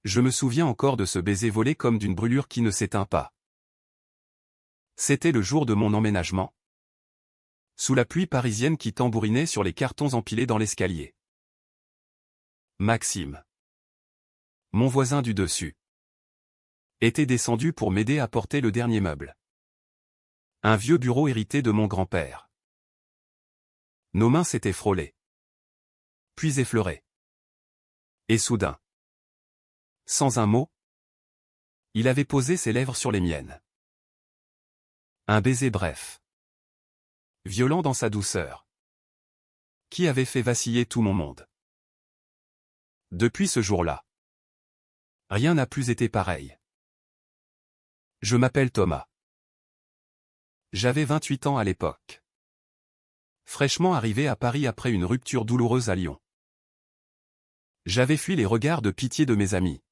Je me souviens encore de ce baiser volé comme d'une brûlure qui ne s'éteint pas. C'était le jour de mon emménagement. Sous la pluie parisienne qui tambourinait sur les cartons empilés dans l'escalier. Maxime, mon voisin du dessus, était descendu pour m'aider à porter le dernier meuble. Un vieux bureau hérité de mon grand-père. Nos mains s'étaient frôlées. Puis effleurées. Et soudain, sans un mot, il avait posé ses lèvres sur les miennes. Un baiser bref. Violent dans sa douceur. Qui avait fait vaciller tout mon monde. Depuis ce jour-là, rien n'a plus été pareil. Je m'appelle Thomas. J'avais 28 ans à l'époque. Fraîchement arrivé à Paris après une rupture douloureuse à Lyon. J'avais fui les regards de pitié de mes amis.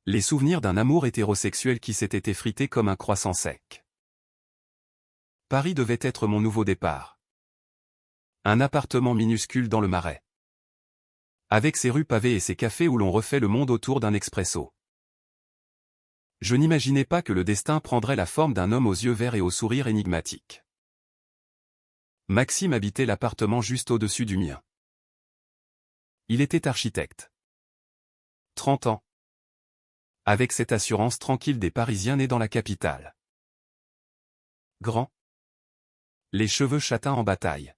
Les souvenirs d'un amour hétérosexuel qui s'était effrité comme un croissant sec. Paris devait être mon nouveau départ. Un appartement minuscule dans le Marais. Avec ses rues pavées et ses cafés où l'on refait le monde autour d'un expresso. Je n'imaginais pas que le destin prendrait la forme d'un homme aux yeux verts et au sourire énigmatique. Maxime habitait l'appartement juste au-dessus du mien. Il était architecte. 30 ans. Avec cette assurance tranquille des Parisiens nés dans la capitale. Grand. Les cheveux châtains en bataille.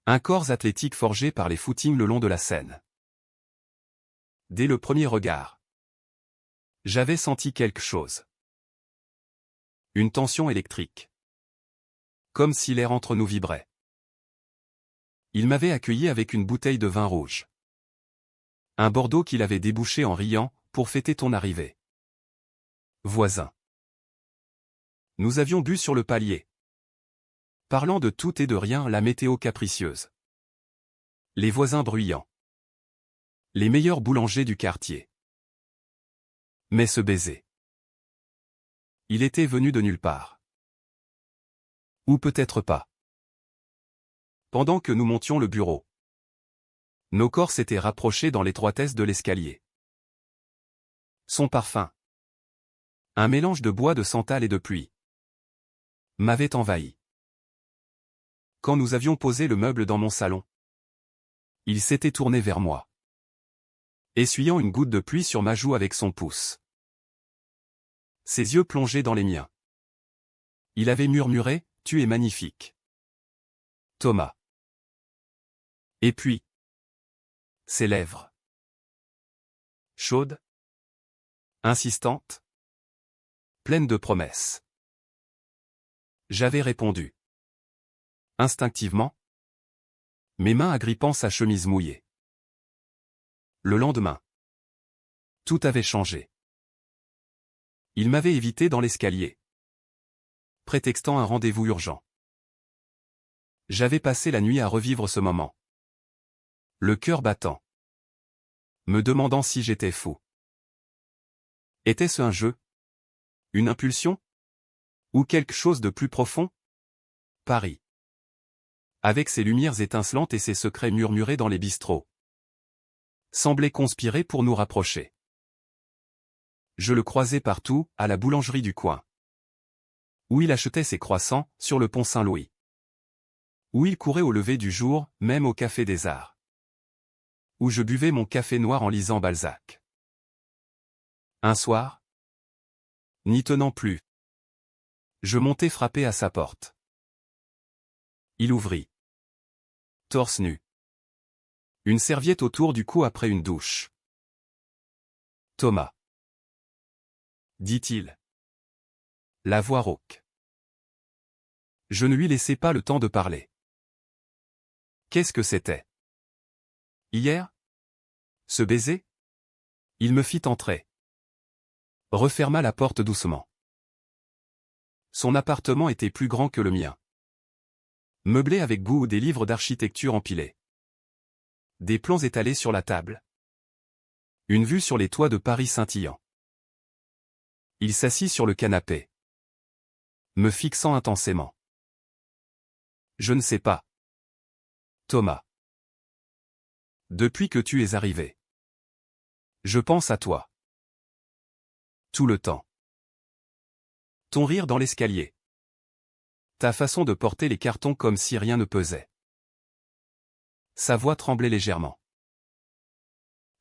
Un corps athlétique forgé par les footings le long de la Seine. Dès le premier regard, j'avais senti quelque chose. Une tension électrique. Comme si l'air entre nous vibrait. Il m'avait accueilli avec une bouteille de vin rouge. Un Bordeaux qu'il avait débouché en riant, pour fêter ton arrivée. Voisin. Nous avions bu sur le palier. Parlant de tout et de rien, la météo capricieuse. Les voisins bruyants. Les meilleurs boulangers du quartier. Mais ce baiser. Il était venu de nulle part. Ou peut-être pas. Pendant que nous montions le bureau. Nos corps s'étaient rapprochés dans l'étroitesse de l'escalier. Son parfum. Un mélange de bois de santal et de pluie. M'avait envahi. Quand nous avions posé le meuble dans mon salon. Il s'était tourné vers moi. Essuyant une goutte de pluie sur ma joue avec son pouce. Ses yeux plongés dans les miens. Il avait murmuré, « Tu es magnifique. Thomas. » Et puis. Ses lèvres. Chaudes. Insistantes. Pleines de promesses. J'avais répondu. Instinctivement. Mes mains agrippant sa chemise mouillée. Le lendemain. Tout avait changé. Il m'avait évité dans l'escalier. Prétextant un rendez-vous urgent. J'avais passé la nuit à revivre ce moment. Le cœur battant. Me demandant si j'étais fou. Était-ce un jeu? Une impulsion? Ou quelque chose de plus profond? Paris. Avec ses lumières étincelantes et ses secrets murmurés dans les bistrots. Semblait conspirer pour nous rapprocher. Je le croisais partout, à la boulangerie du coin. Où il achetait ses croissants, sur le pont Saint-Louis. Où il courait au lever du jour, même au Café des Arts. Où je buvais mon café noir en lisant Balzac. Un soir, n'y tenant plus, je montai frapper à sa porte. Il ouvrit. Torse nu. Une serviette autour du cou après une douche. Thomas. Dit-il. La voix rauque. Je ne lui laissai pas le temps de parler. Qu'est-ce que c'était? Hier? Ce baiser? Il me fit entrer. Referma la porte doucement. Son appartement était plus grand que le mien. Meublé avec goût des livres d'architecture empilés. Des plans étalés sur la table. Une vue sur les toits de Paris scintillant. Il s'assit sur le canapé. Me fixant intensément. Je ne sais pas. Thomas. Depuis que tu es arrivé. Je pense à toi. Tout le temps. Ton rire dans l'escalier. Ta façon de porter les cartons comme si rien ne pesait. Sa voix tremblait légèrement.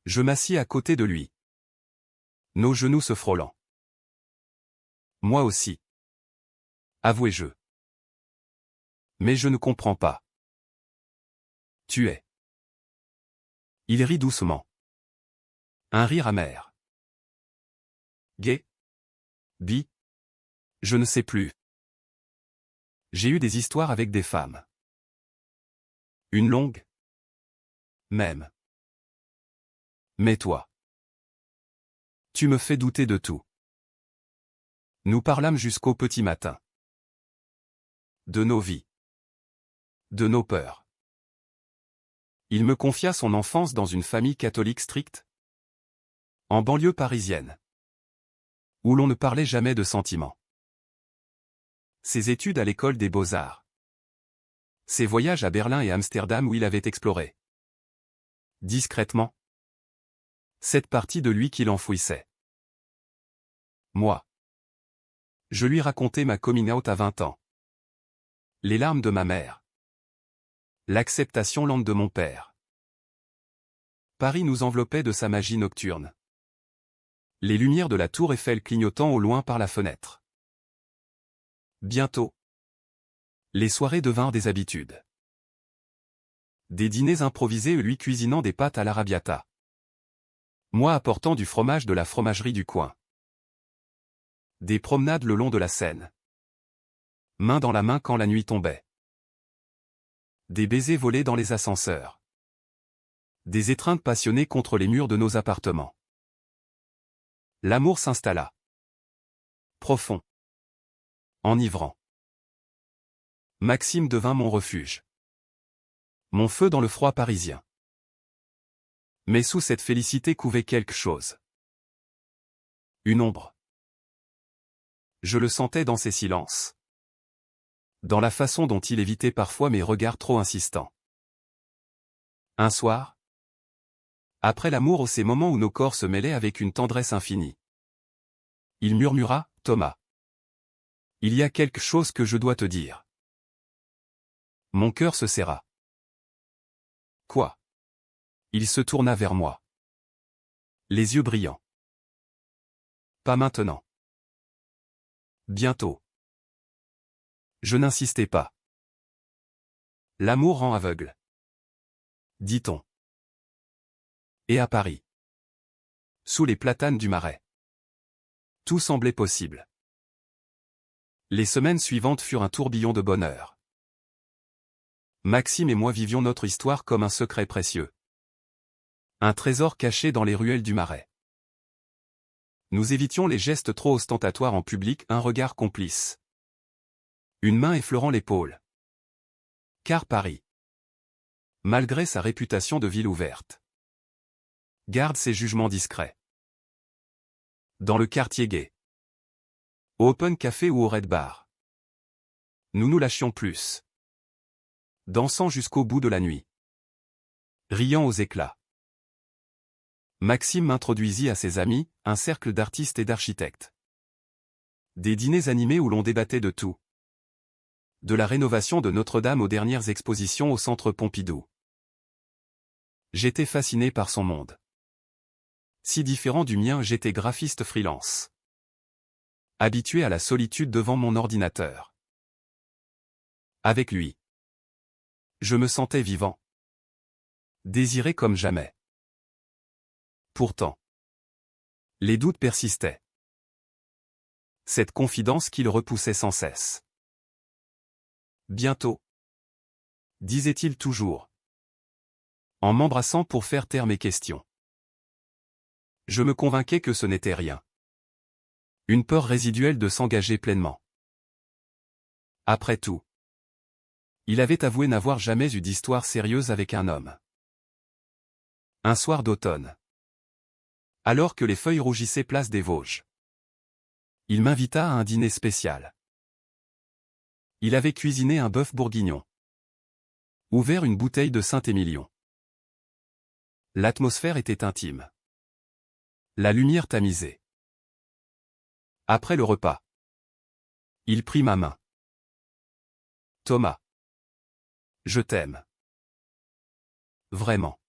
Je m'assis à côté de lui. Nos genoux se frôlant. Moi aussi. Avouez-je. Mais je ne comprends pas. Tu es. Il rit doucement. Un rire amer. Gay? Bi? Je ne sais plus. J'ai eu des histoires avec des femmes. Une longue? Même. Mais toi. Tu me fais douter de tout. Nous parlâmes jusqu'au petit matin. De nos vies. De nos peurs. Il me confia son enfance dans une famille catholique stricte. En banlieue parisienne. Où l'on ne parlait jamais de sentiments. Ses études à l'école des beaux-arts. Ses voyages à Berlin et Amsterdam où il avait exploré. Discrètement. Cette partie de lui qu'il enfouissait. Moi. Je lui racontais ma coming out à 20 ans. Les larmes de ma mère. L'acceptation lente de mon père. Paris nous enveloppait de sa magie nocturne. Les lumières de la tour Eiffel clignotant au loin par la fenêtre. Bientôt. Les soirées devinrent des habitudes. Des dîners improvisés lui cuisinant des pâtes à l'arrabbiata. Moi apportant du fromage de la fromagerie du coin. Des promenades le long de la Seine. Main dans la main quand la nuit tombait. Des baisers volés dans les ascenseurs. Des étreintes passionnées contre les murs de nos appartements. L'amour s'installa. Profond. Enivrant. Maxime devint mon refuge. Mon feu dans le froid parisien. Mais sous cette félicité couvait quelque chose. Une ombre. Je le sentais dans ses silences. Dans la façon dont il évitait parfois mes regards trop insistants. Un soir, après l'amour ou ces moments où nos corps se mêlaient avec une tendresse infinie. Il murmura, « Thomas. Il y a quelque chose que je dois te dire. » Mon cœur se serra. Quoi? Il se tourna vers moi. Les yeux brillants. Pas maintenant. Bientôt. Je n'insistais pas. L'amour rend aveugle. Dit-on. Et à Paris. Sous les platanes du Marais. Tout semblait possible. Les semaines suivantes furent un tourbillon de bonheur. Maxime et moi vivions notre histoire comme un secret précieux. Un trésor caché dans les ruelles du Marais. Nous évitions les gestes trop ostentatoires en public, un regard complice. Une main effleurant l'épaule. Car Paris, malgré sa réputation de ville ouverte, garde ses jugements discrets. Dans le quartier gay, au open café ou au red bar, nous nous lâchions plus. Dansant jusqu'au bout de la nuit. Riant aux éclats. Maxime m'introduisit à ses amis, un cercle d'artistes et d'architectes. Des dîners animés où l'on débattait de tout. De la rénovation de Notre-Dame aux dernières expositions au Centre Pompidou. J'étais fasciné par son monde. Si différent du mien, j'étais graphiste freelance. Habitué à la solitude devant mon ordinateur. Avec lui, je me sentais vivant. Désiré comme jamais. Pourtant, les doutes persistaient. Cette confidence qu'il repoussait sans cesse. Bientôt, disait-il toujours, en m'embrassant pour faire taire mes questions. Je me convainquais que ce n'était rien. Une peur résiduelle de s'engager pleinement. Après tout, il avait avoué n'avoir jamais eu d'histoire sérieuse avec un homme. Un soir d'automne, alors que les feuilles rougissaient place des Vosges, il m'invita à un dîner spécial. Il avait cuisiné un bœuf bourguignon. Ouvert une bouteille de Saint-Émilion. L'atmosphère était intime. La lumière tamisée. Après le repas. Il prit ma main. Thomas. Je t'aime. Vraiment.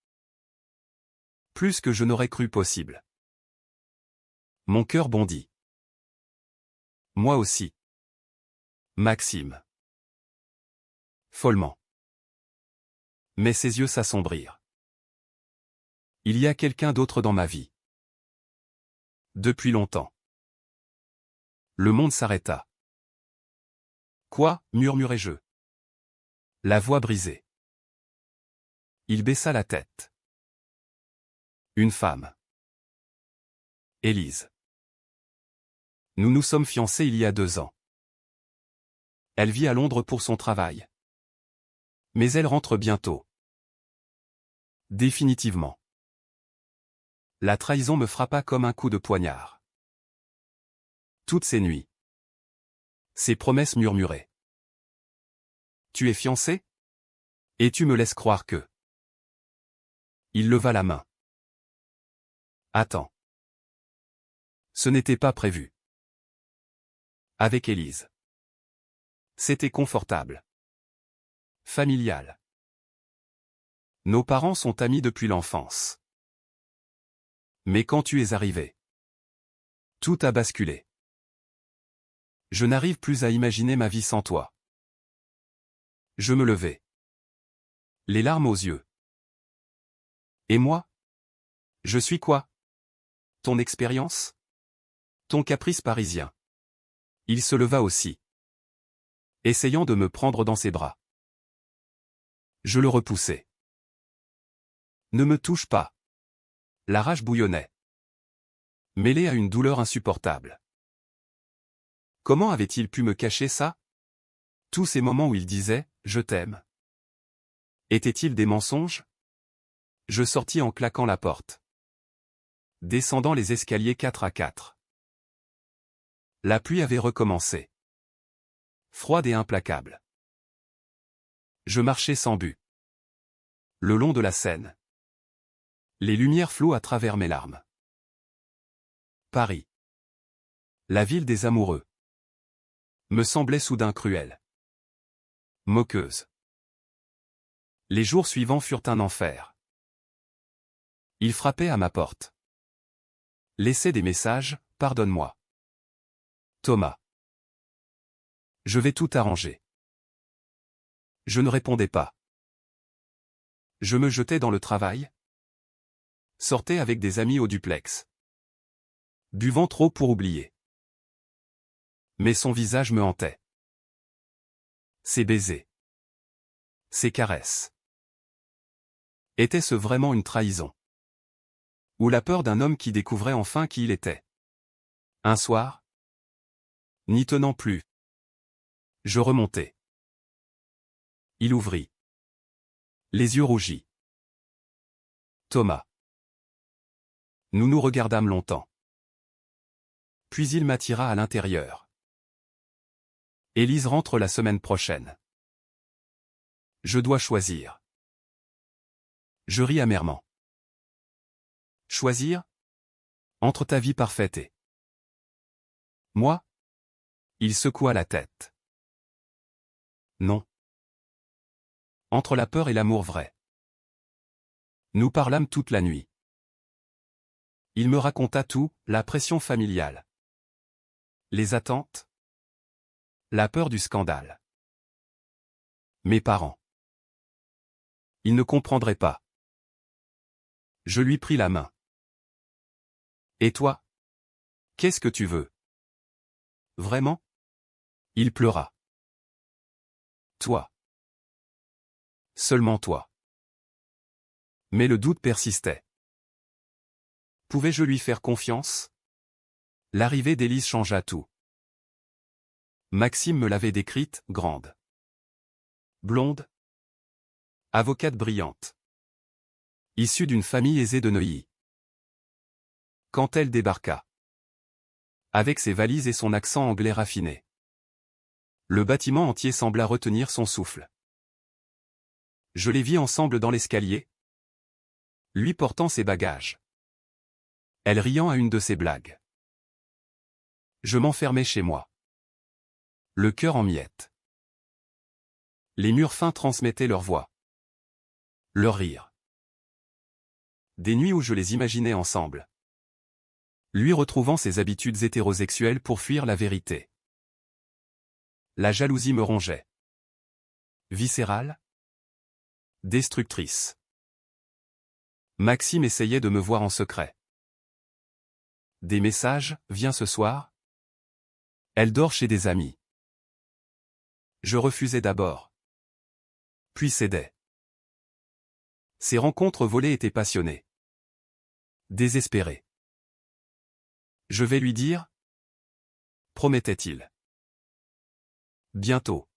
Plus que je n'aurais cru possible. Mon cœur bondit. Moi aussi. Maxime. Follement. Mais ses yeux s'assombrirent. Il y a quelqu'un d'autre dans ma vie. Depuis longtemps. Le monde s'arrêta. Quoi, murmurai-je. La voix brisée. Il baissa la tête. Une femme. Élise. Nous nous sommes fiancés il y a 2 ans. Elle vit à Londres pour son travail. Mais elle rentre bientôt. Définitivement. La trahison me frappa comme un coup de poignard. Toutes ces nuits. Ses promesses murmuraient. Tu es fiancé? Et tu me laisses croire que... Il leva la main. Attends. Ce n'était pas prévu. Avec Élise. C'était confortable. Familial. Nos parents sont amis depuis l'enfance. Mais quand tu es arrivé, tout a basculé. Je n'arrive plus à imaginer ma vie sans toi. Je me levai. Les larmes aux yeux. Et moi? Je suis quoi? Ton expérience? Ton caprice parisien. Il se leva aussi. Essayant de me prendre dans ses bras. Je le repoussai. Ne me touche pas. La rage bouillonnait. Mêlée à une douleur insupportable. Comment avait-il pu me cacher ça? Tous ces moments où il disait « Je t'aime ». Étaient-ils des mensonges? Je sortis en claquant la porte. Descendant les escaliers 4 à 4. La pluie avait recommencé. Froide et implacable. Je marchais sans but. Le long de la Seine. Les lumières floues à travers mes larmes. Paris. La ville des amoureux. Me semblait soudain cruelle. Moqueuse. Les jours suivants furent un enfer. Il frappait à ma porte. Laissait des messages, pardonne-moi. Thomas. Je vais tout arranger. Je ne répondais pas. Je me jetais dans le travail. Sortais avec des amis au duplex. Buvant trop pour oublier. Mais son visage me hantait. Ses baisers. Ses caresses. Était-ce vraiment une trahison? Ou la peur d'un homme qui découvrait enfin qui il était? Un soir? N'y tenant plus. Je remontai. Il ouvrit. Les yeux rougis. Thomas. Nous nous regardâmes longtemps. Puis il m'attira à l'intérieur. Élise rentre la semaine prochaine. Je dois choisir. Je ris amèrement. Choisir? Entre ta vie parfaite et... Moi? Il secoua la tête. Non. Entre la peur et l'amour vrai. Nous parlâmes toute la nuit. Il me raconta tout, la pression familiale. Les attentes. La peur du scandale. Mes parents. Ils ne comprendraient pas. Je lui pris la main. Et toi? Qu'est-ce que tu veux? Vraiment? Il pleura. Toi. Seulement toi. Mais le doute persistait. Pouvais-je lui faire confiance? L'arrivée d'Élise changea tout. Maxime me l'avait décrite, grande. Blonde. Avocate brillante. Issue d'une famille aisée de Neuilly. Quand elle débarqua. Avec ses valises et son accent anglais raffiné. Le bâtiment entier sembla retenir son souffle. Je les vis ensemble dans l'escalier. Lui portant ses bagages. elle riant à une de ses blagues. Je m'enfermais chez moi. Le cœur en miettes. Les murs fins transmettaient leur voix. Leur rire. Des nuits où je les imaginais ensemble. Lui retrouvant ses habitudes hétérosexuelles pour fuir la vérité. La jalousie me rongeait. Viscérale. Destructrice. Maxime essayait de me voir en secret. Des messages, viens ce soir. Elle dort chez des amis. Je refusais d'abord. Puis cédais. Ces rencontres volées étaient passionnées. Désespérées. Je vais lui dire, promettait-il. Bientôt.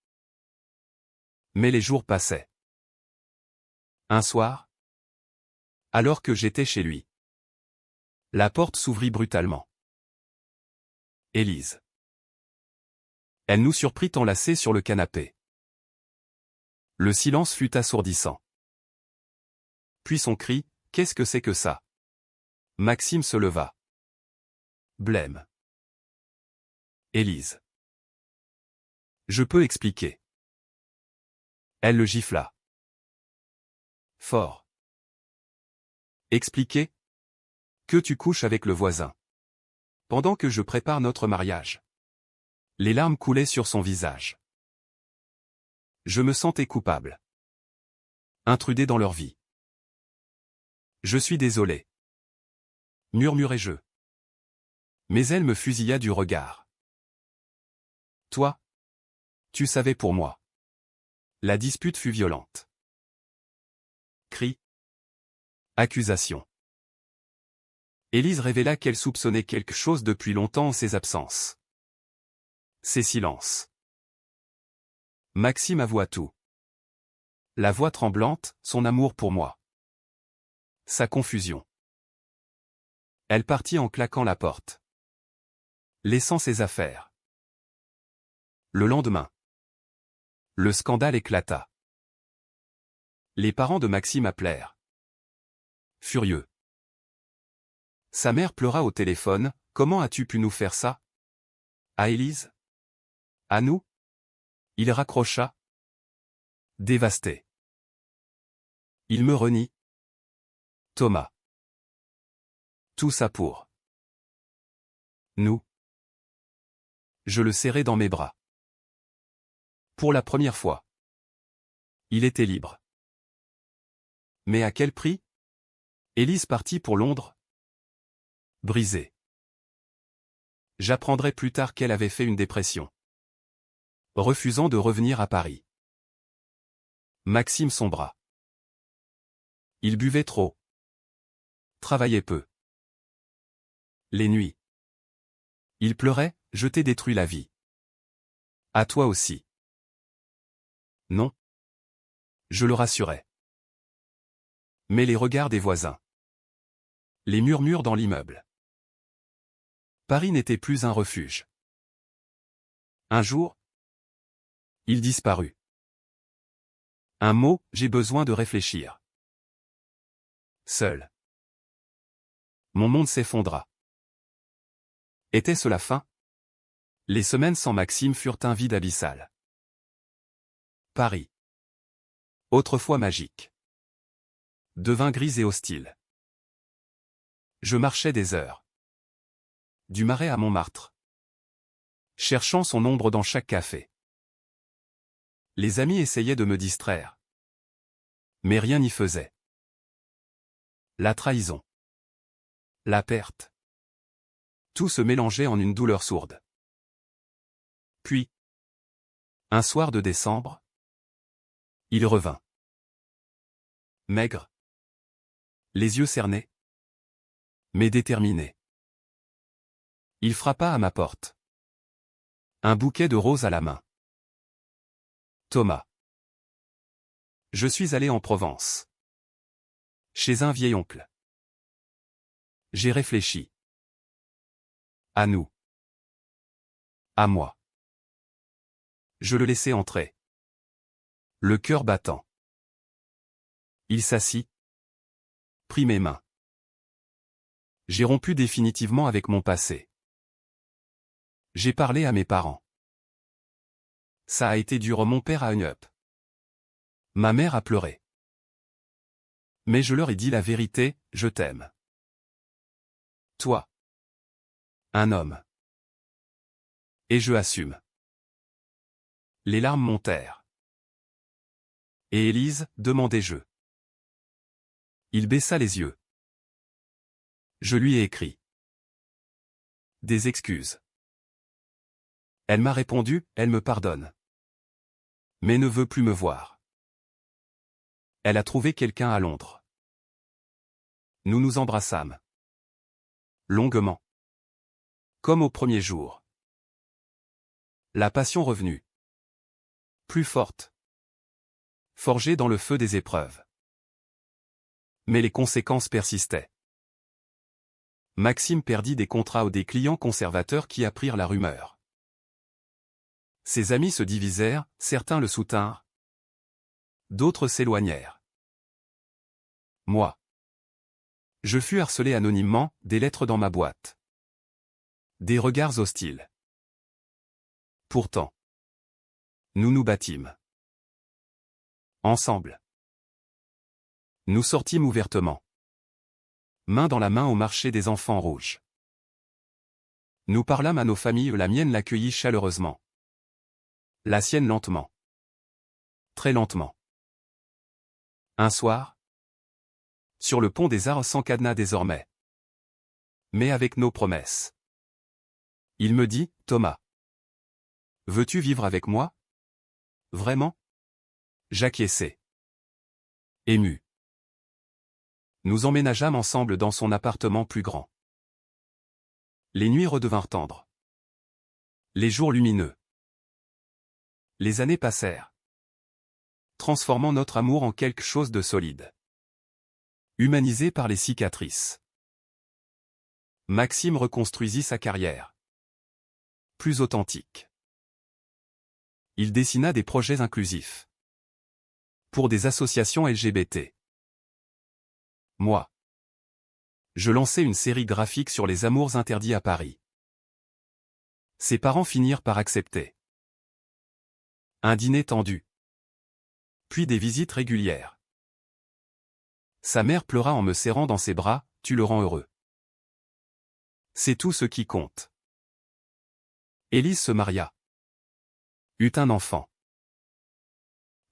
Mais les jours passaient. Un soir, alors que j'étais chez lui, la porte s'ouvrit brutalement. Élise. Elle nous surprit enlacés sur le canapé. Le silence fut assourdissant. Puis son cri, « Qu'est-ce que c'est que ça ?» Maxime se leva. Blême. Élise. Je peux expliquer. Elle le gifla. Fort. Expliquer ? Que tu couches avec le voisin. Pendant que je prépare notre mariage. Les larmes coulaient sur son visage. Je me sentais coupable. Intrudé dans leur vie. Je suis désolé. Murmurai-je. Mais elle me fusilla du regard. Toi ? Tu savais pour moi. La dispute fut violente. Cris. Accusation. Élise révéla qu'elle soupçonnait quelque chose depuis longtemps en ses absences. Ses silences. Maxime avoua tout. La voix tremblante, son amour pour moi. Sa confusion. Elle partit en claquant la porte. Laissant ses affaires. Le lendemain. Le scandale éclata. Les parents de Maxime appelèrent. Furieux. Sa mère pleura au téléphone, « Comment as-tu pu nous faire ça ?» À Élise ? À nous ? Il raccrocha. Dévasté. Il me renie. Thomas. Tout ça pour nous. Je le serrai dans mes bras. Pour la première fois. Il était libre. Mais à quel prix ? Élise partit pour Londres. Brisée. J'apprendrai plus tard qu'elle avait fait une dépression. Refusant de revenir à Paris. Maxime sombra. Il buvait trop. Travaillait peu. Les nuits. Il pleurait, « Je t'ai détruit la vie. À toi aussi. » Non. Je le rassurais. Mais les regards des voisins. Les murmures dans l'immeuble. Paris n'était plus un refuge. Un jour, il disparut. Un mot, j'ai besoin de réfléchir. Seul. Mon monde s'effondra. Était-ce la fin ? Les semaines sans Maxime furent un vide abyssal. Paris. Autrefois magique. Devint grise et hostile. Je marchais des heures. Du Marais à Montmartre. Cherchant son ombre dans chaque café. Les amis essayaient de me distraire. Mais rien n'y faisait. La trahison. La perte. Tout se mélangeait en une douleur sourde. Puis, un soir de décembre, il revint. Maigre. Les yeux cernés. Mais déterminé. Il frappa à ma porte. Un bouquet de roses à la main. Thomas. Je suis allé en Provence. Chez un vieil oncle. J'ai réfléchi. À nous. À moi. Je le laissai entrer. Le cœur battant. Il s'assit. Prit mes mains. J'ai rompu définitivement avec mon passé. J'ai parlé à mes parents. Ça a été dur, mon père a un up. Ma mère a pleuré. Mais je leur ai dit la vérité, je t'aime. Toi. Un homme. Et je assume. Les larmes montèrent. Et Élise, demandai-je. Il baissa les yeux. Je lui ai écrit. Des excuses. Elle m'a répondu, elle me pardonne. Mais ne veut plus me voir. Elle a trouvé quelqu'un à Londres. Nous nous embrassâmes. Longuement. Comme au premier jour. La passion revenue. Plus forte. Forgée dans le feu des épreuves. Mais les conséquences persistaient. Maxime perdit des contrats ou des clients conservateurs qui apprirent la rumeur. Ses amis se divisèrent, certains le soutinrent. D'autres s'éloignèrent. Moi. Je fus harcelé anonymement, des lettres dans ma boîte. Des regards hostiles. Pourtant. Nous nous battîmes. Ensemble. Nous sortîmes ouvertement. Main dans la main au marché des enfants rouges. Nous parlâmes à nos familles, la mienne l'accueillit chaleureusement. La sienne lentement. Très lentement. Un soir. Sur le pont des Arts sans cadenas désormais. Mais avec nos promesses. Il me dit, Thomas. Veux-tu vivre avec moi? Vraiment? J'acquiesçai. Ému. Nous emménageâmes ensemble dans son appartement plus grand. Les nuits redevinrent tendres. Les jours lumineux. Les années passèrent. Transformant notre amour en quelque chose de solide. Humanisé par les cicatrices. Maxime reconstruisit sa carrière. Plus authentique. Il dessina des projets inclusifs. Pour des associations LGBT. Moi. Je lançais une série graphique sur les amours interdits à Paris. Ses parents finirent par accepter. Un dîner tendu. Puis des visites régulières. Sa mère pleura en me serrant dans ses bras, tu le rends heureux. C'est tout ce qui compte. Élise se maria. Eut un enfant.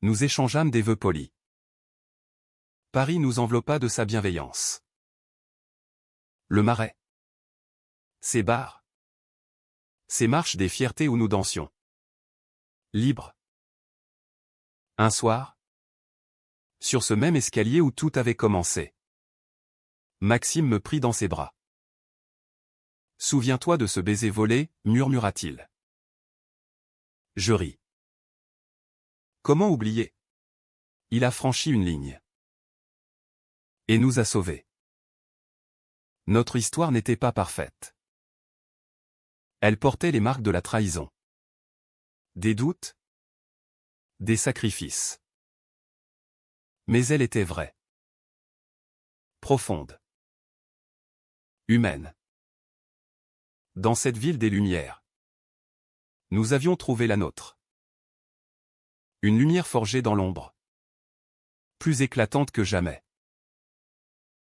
Nous échangeâmes des vœux polis. Paris nous enveloppa de sa bienveillance. Le Marais. Ses bars. Ses marches des fiertés où nous dansions. Libres. Un soir. Sur ce même escalier où tout avait commencé. Maxime me prit dans ses bras. Souviens-toi de ce baiser volé, murmura-t-il. Je ris. Comment oublier? Il a franchi une ligne. Et nous a sauvés. Notre histoire n'était pas parfaite. Elle portait les marques de la trahison. Des doutes. Des sacrifices. Mais elle était vraie. Profonde. Humaine. Dans cette ville des Lumières. Nous avions trouvé la nôtre. Une lumière forgée dans l'ombre. Plus éclatante que jamais.